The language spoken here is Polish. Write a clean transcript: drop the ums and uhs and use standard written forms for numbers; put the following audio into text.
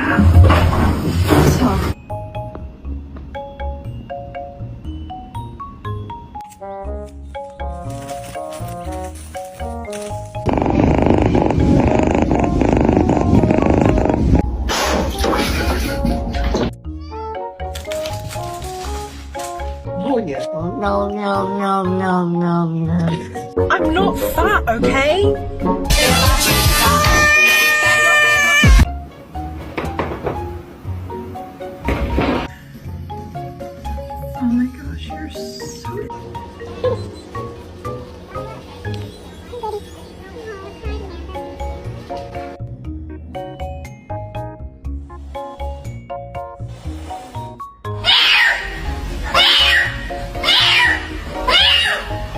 Co? No, no, no, no, no, no. I'm not fat, okay?